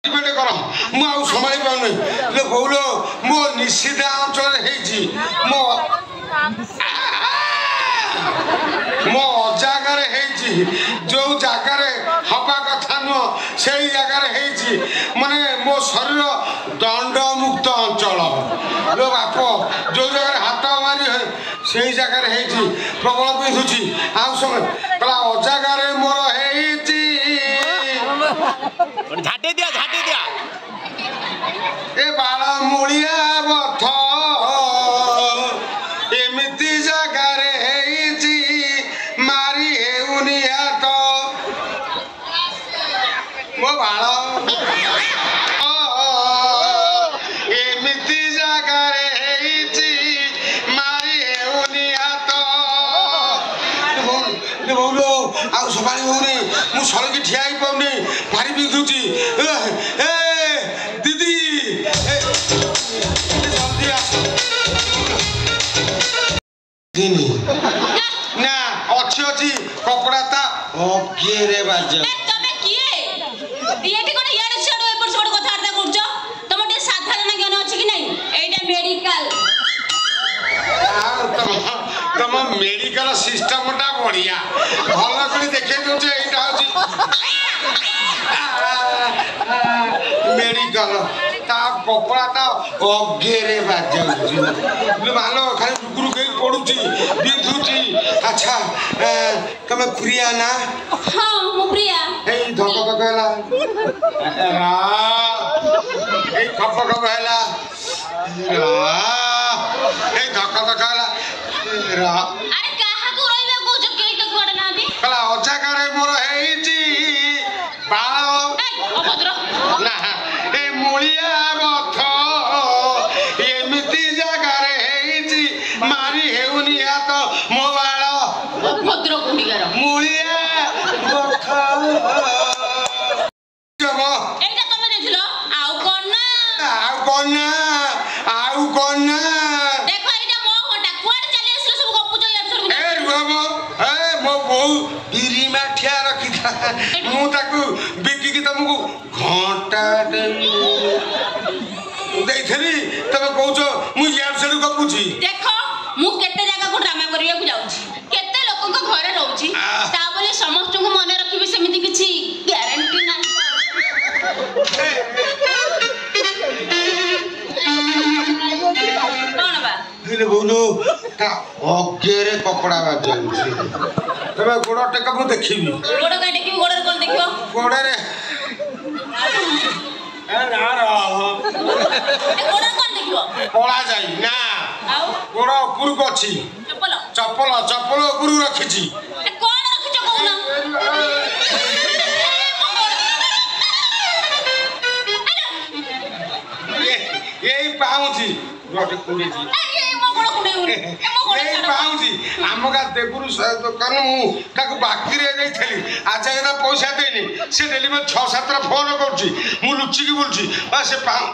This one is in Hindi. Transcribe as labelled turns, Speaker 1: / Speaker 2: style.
Speaker 1: संभाली पाने बोल मो निश्चित अंचल मो अजागार जो जगार हवा कथा नुह से जगार माने मो शरीर दंड मुक्त अंचल लो बाप जो जगह हाथ मारी से जगार प्रबल पिंधुची आउ समय कला अजागार मोर
Speaker 2: झाटे दिया
Speaker 1: ए बाला मुड़िया बथ एमती जगार मारी हेउनी हाथ मो बाल एमती जगार मारी हेउनी हाथ बोलो आउ संभाली होनी मु सड़क ठिया ही पाऊनी भारी बिंधुची दीदी जल्दी आस ना अच्छी अच्छी कपड़ा ता ओके रे बाजा
Speaker 3: तमे किए एटी कोन यार छडो एपर छडो कथा आर्ता करछो तम टे साधारण ज्ञान अछि कि नै एटा मेडिकल
Speaker 1: तम मेडिकल सिस्टम टा बढ़िया भल कर देखे दो जे एटा अछि मेडिकल ता कपड़ा ता ओगे रे बाजा मानो खाली रुकरु के पडुची बिंधुची अच्छा तमे प्रिया ना
Speaker 3: हां मु प्रिया
Speaker 1: ए धक धक हैला रा ए खप खप हैला रा ए धक धक हैला रा
Speaker 3: अरे काहा को रोइबे को जो के तो कोड ना दी
Speaker 1: कला अजागारे मोर हेइची बाळ
Speaker 3: अभद्र
Speaker 1: ना ए मुळिया बथ एमिति जगारे हेइची मारी हेउनी हात मो बाळ
Speaker 3: अभद्र गुंडीगार
Speaker 1: मुळिया बथ जम
Speaker 3: एटा तमे देखलो आउ कोन ना देखो एटा मो होटा कोड चली आसलो सब गप्पु जो यार सब
Speaker 1: ए रुबो ए मो बहु बिरी माठिया रखी था मु ताकू बिकी की तुमको घंटा देइथली तमे कहउछो मु यार सेडु गपुची
Speaker 3: देखो मु केते जगह को ड्रामा करिया को जाउची केते लोक को घरे रहउची ता बोले समस्त को मने रखिबे सेमिति किछि ग्यारंटी ना कोन बा
Speaker 1: दिले बोलो ता ओगेरे कपड़ा बाजउची तमे गोड़ टेका मु देखिबी
Speaker 3: गोड़ का देखिबी गोड़ कोन देखियो
Speaker 1: गोड़ रे ए ना रहो
Speaker 3: ए गोड़ कोन देखियो
Speaker 1: पळा जाई ना
Speaker 3: आउ
Speaker 1: गोड़ ऊपर को अछि चप्पल ऊपर रखिची
Speaker 3: ए कोन रखिचो कोन
Speaker 1: यही पाऊँची गोटे कुंडेची यही पाऊँची आम का देवरु दुकान मुझे बाकी रही आज जाए पैसा देनी से डेली मैं 6-7 फोन कर लुचिकी बुलूची से पाऊँ